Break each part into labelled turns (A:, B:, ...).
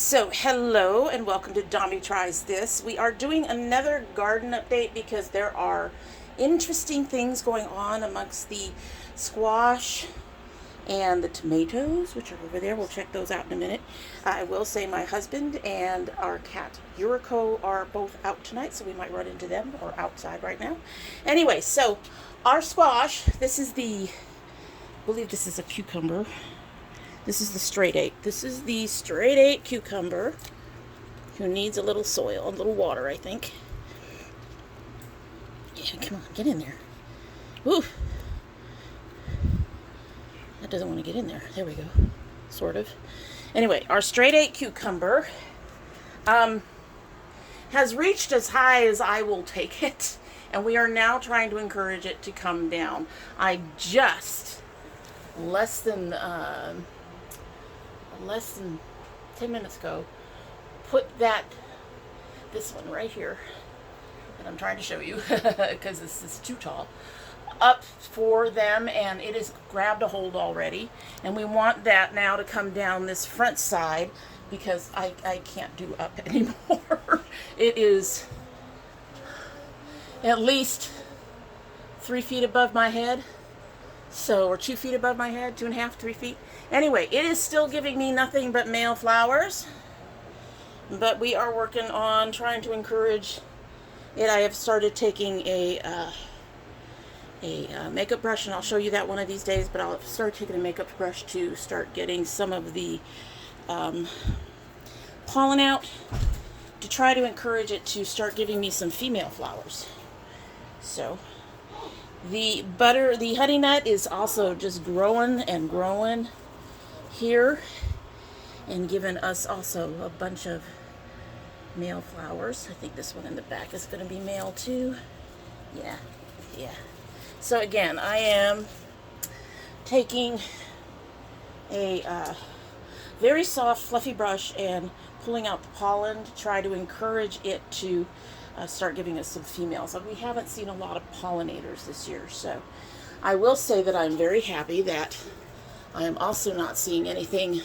A: So, hello and welcome to domytriesthis. We are doing another garden update because there are interesting things going on amongst the squash and the tomatoes, which are over there. We'll check those out in a minute. I will say my husband and our cat Yuriko are both out tonight, so we might run into them or outside right now. Anyway, so our squash, I believe this is a cucumber. This is the straight 8. This is the straight 8 cucumber who needs a little soil, a little water, I think. Yeah, come on, get in there. Woo! That doesn't want to get in there. There we go. Sort of. Anyway, our straight 8 cucumber has reached as high as I will take it, and we are now trying to encourage it to come down. I just less than 10 minutes ago put this one right here that I'm trying to show you because this is too tall up for them, and it has grabbed a hold already, and we want that now to come down this front side because I can't do up anymore. It is at least 3 feet above my head. So, or 2 feet above my head, 2.5, 3 feet. Anyway, it is still giving me nothing but male flowers. But we are working on trying to encourage it. I have started taking a makeup brush, and I'll show you that one of these days. But I'll start taking a makeup brush to start getting some of the pollen out to try to encourage it to start giving me some female flowers. So the honey nut is also just growing and growing here and giving us also a bunch of male flowers. I think this one in the back is going to be male too. Yeah. So again, I am taking a very soft, fluffy brush and pulling out the pollen to try to encourage it to start giving us some females. We haven't seen a lot of pollinators this year, so I will say that I'm very happy that I am also not seeing anything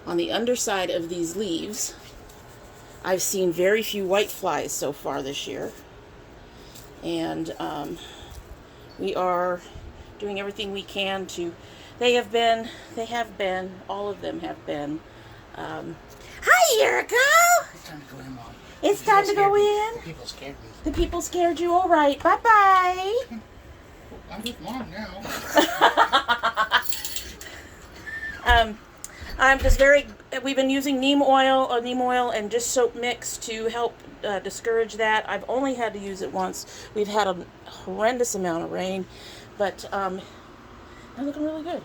A: on the underside of these leaves. I've seen very few white flies so far this year, and we are doing everything we can to. All of them have been. Hi, Erica!
B: It's time to go in, Mom.
A: It's time to go in.
B: The people scared me.
A: The people scared you, all right. Bye-bye.
B: I'm with Mom now.
A: We've been using neem oil and just soap mix to help discourage that. I've only had to use it once. We've had a horrendous amount of rain, but they're looking really good.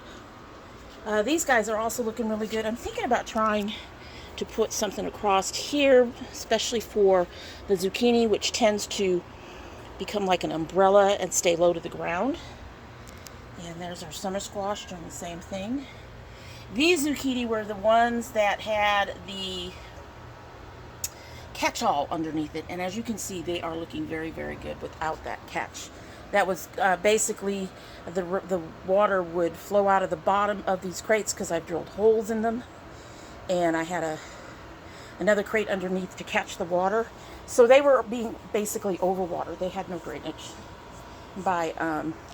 A: These guys are also looking really good. I'm thinking about trying to put something across here, especially for the zucchini, which tends to become like an umbrella and stay low to the ground. And there's our summer squash doing the same thing. These zucchini were the ones that had the catch-all underneath it, and as you can see, they are looking very, very good without that catch. That was basically the water would flow out of the bottom of these crates because I've drilled holes in them, and I had another crate underneath to catch the water. So they were being basically overwatered. They had no drainage. By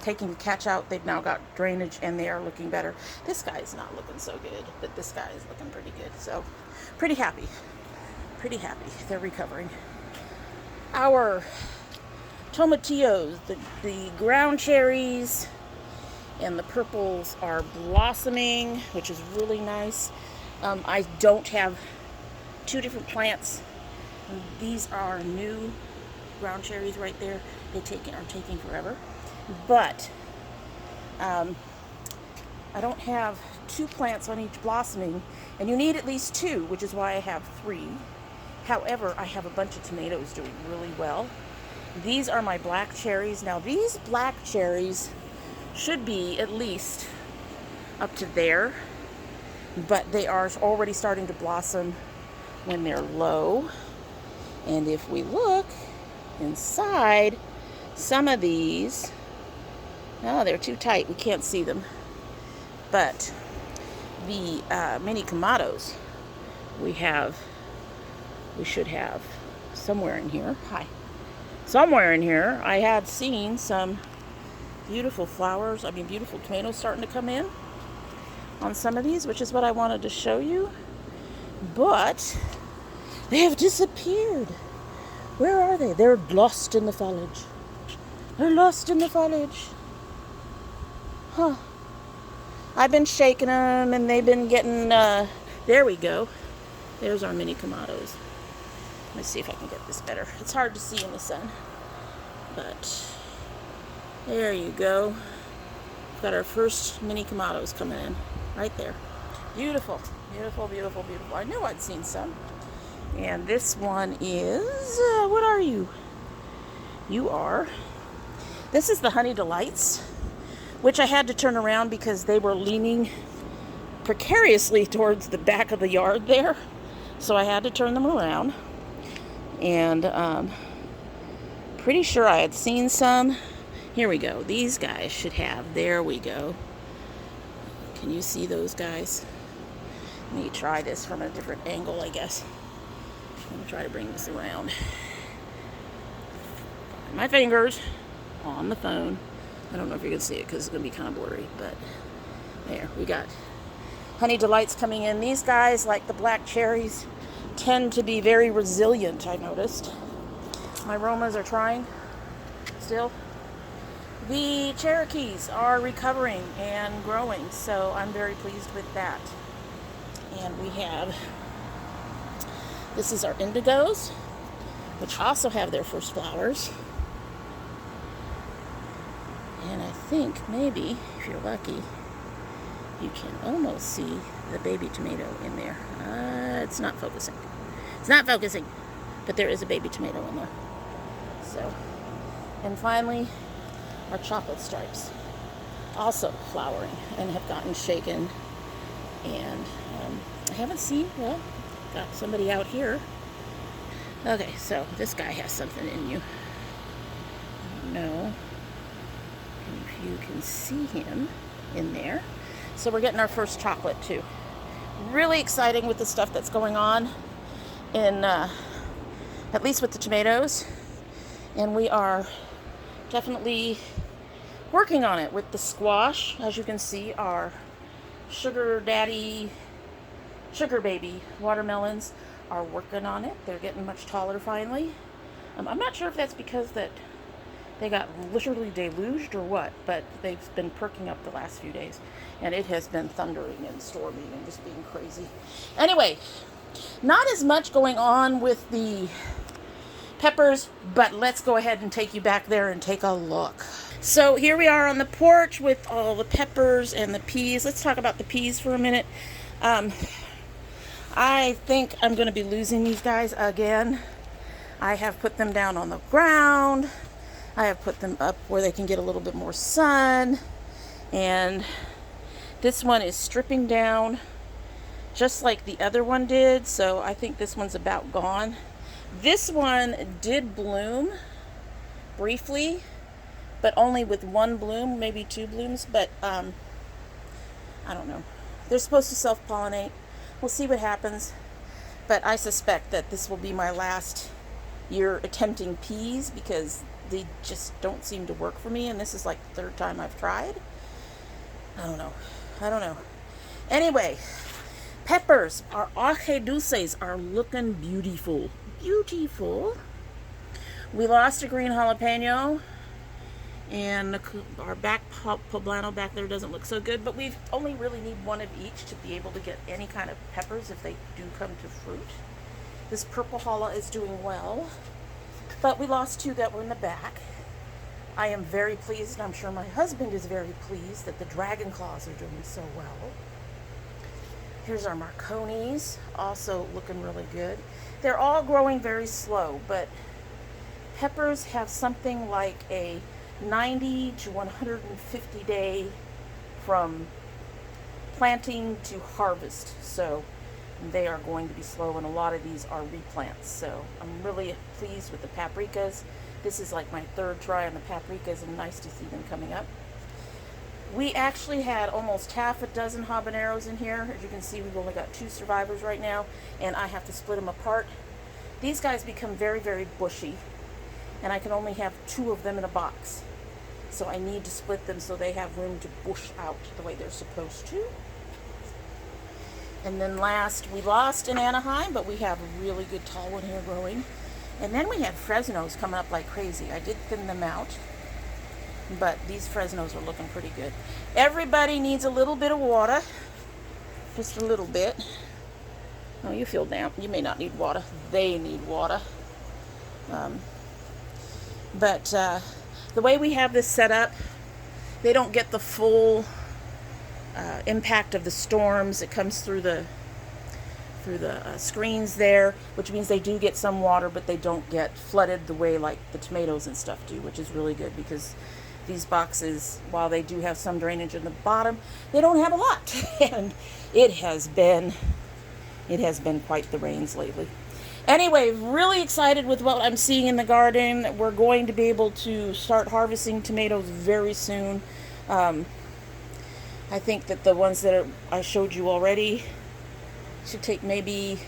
A: taking the catch out, they've now got drainage, and they are looking better. This guy is not looking so good, but this guy is looking pretty good. So pretty happy. They're recovering. Our tomatillos, the ground cherries and the purples are blossoming, which is really nice. I don't have 2 different plants. These are new ground cherries right there. They are taking forever, but I don't have 2 plants on each blossoming, and you need at least 2, which is why I have 3. However, I have a bunch of tomatoes doing really well. These are my black cherries. Now, these black cherries should be at least up to there, but they are already starting to blossom when they're low. And if we look inside some of these, they're too tight. We can't see them. But the mini tomatoes we should have somewhere in here. Hi. Somewhere in here, I had seen some beautiful flowers. I mean, beautiful tomatoes starting to come in on some of these, which is what I wanted to show you. But they have disappeared. Where are they? They're lost in the foliage. They're lost in the foliage. Huh. I've been shaking them and they've been getting, there we go. There's our mini tomatoes. Let me see if I can get this better. It's hard to see in the sun. But there you go. We've got our first mini tomatoes coming in. Right there. Beautiful. Beautiful, beautiful, beautiful. I knew I'd seen some. And this one is, what are you? You are, this is the Honey Delights, which I had to turn around because they were leaning precariously towards the back of the yard there. So I had to turn them around. And pretty sure I had seen some. Here we go. These guys should have, there we go. Can you see those guys? Let me try this from a different angle, I guess. I'm going to try to bring this around. My fingers on the phone. I don't know if you can see it because it's going to be kind of blurry, but there, we got Honey Delights coming in. These guys, like the black cherries, tend to be very resilient, I noticed. My Romas are trying still. The Cherokees are recovering and growing, so I'm very pleased with that. And we have, this is our indigos, which also have their first flowers. And I think maybe, if you're lucky, you can almost see the baby tomato in there. It's not focusing. It's not focusing, but there is a baby tomato in there. So, and finally, our chocolate stripes, also flowering and have gotten shaken. And I haven't seen, well, got somebody out here. Okay, so this guy has something in you. I don't know if you can see him in there. So we're getting our first chocolate too. Really exciting with the stuff that's going on in, at least with the tomatoes. And we are definitely working on it with the squash. As you can see, our sugar daddy, sugar baby watermelons are working on it. They're getting much taller finally. I'm not sure if that's because that they got literally deluged or what, but they've been perking up the last few days. And it has been thundering and storming and just being crazy. Anyway, not as much going on with the peppers, but let's go ahead and take you back there and take a look. So here we are on the porch with all the peppers and the peas. Let's talk about the peas for a minute. I think I'm going to be losing these guys again. I have put them down on the ground. I have put them up where they can get a little bit more sun. And this one is stripping down just like the other one did. So I think this one's about gone. This one did bloom briefly, but only with one bloom, maybe two blooms. But I don't know. They're supposed to self-pollinate. We'll see what happens. But I suspect that this will be my last year attempting peas because they just don't seem to work for me. And this is like the third time I've tried. I don't know. Anyway, peppers, our aje dulces are looking beautiful. Beautiful. We lost a green jalapeno. And our back poblano back there doesn't look so good, but we only really need one of each to be able to get any kind of peppers if they do come to fruit. This purple challah is doing well, but we lost two that were in the back. I am very pleased, and I'm sure my husband is very pleased that the dragon claws are doing so well. Here's our Marconis, also looking really good. They're all growing very slow, but peppers have something like a 90 to 150 day from planting to harvest, so they are going to be slow, and a lot of these are replants. So I'm really pleased with the paprikas. This is like my third try on the paprikas, and nice to see them coming up. We actually had almost half a dozen habaneros in here. As you can see, we've only got 2 survivors right now, and I have to split them apart. These guys become very, very bushy, and I can only have 2 of them in a box. So I need to split them so they have room to bush out the way they're supposed to. And then last, we lost in Anaheim, but we have a really good tall one here growing. And then we had Fresnos coming up like crazy. I did thin them out, but these Fresnos are looking pretty good. Everybody needs a little bit of water, just a little bit. Oh, you feel damp. You may not need water. They need water. But the way we have this set up, they don't get the full impact of the storms. It comes through the screens there, which means they do get some water, but they don't get flooded the way like the tomatoes and stuff do, which is really good because these boxes, while they do have some drainage in the bottom, they don't have a lot. And it has been quite the rains lately. Anyway, really excited with what I'm seeing in the garden. We're going to be able to start harvesting tomatoes very soon. I think that the ones that I showed you already should take maybe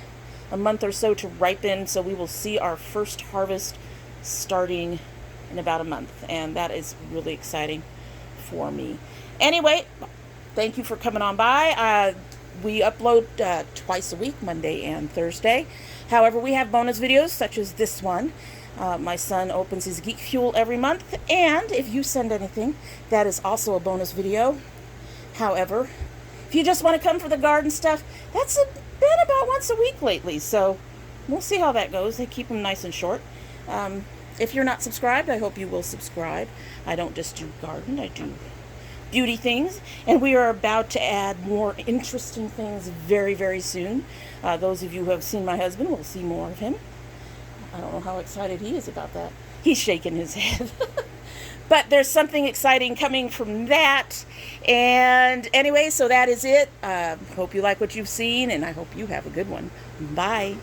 A: a month or so to ripen, so we will see our first harvest starting in about a month, and that is really exciting for me. Anyway, thank you for coming on by. We upload twice a week, Monday and Thursday. However, we have bonus videos such as this one. My son opens his Geek Fuel every month, and if you send anything, that is also a bonus video. However, if you just want to come for the garden stuff, that's been about once a week lately, so we'll see how that goes. They keep them nice and short. If you're not subscribed, I hope you will subscribe. I don't just do garden, I do beauty things, and we are about to add more interesting things very, very soon. Those of you who have seen my husband will see more of him. I don't know how excited he is about that. He's shaking his head. But there's something exciting coming from that. And anyway, so that is it. Hope you like what you've seen, and I hope you have a good one. Bye.